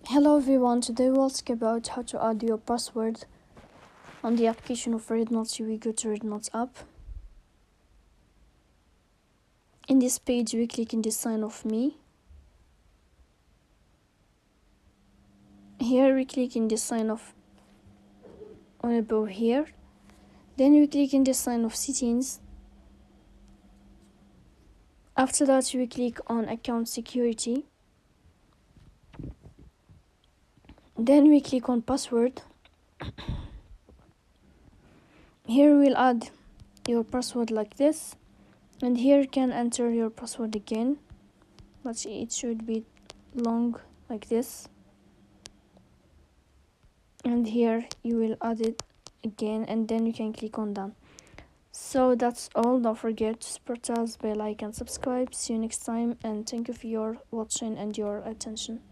Hello everyone, today we'll talk about how to add your password on the application of REDnote. We go to REDnote app. In this page we click in the sign of me. Here we click in the sign of on above here. Then we click in the sign of settings. After that we click on account security. Then we click on password. Here we'll add your password like this, and here you can enter your password again, but it should be long like this, and here you will add it again, and then you can click on done. So that's all. Don't forget to support us by like and subscribe. See you next time, and thank you for your watching and your attention.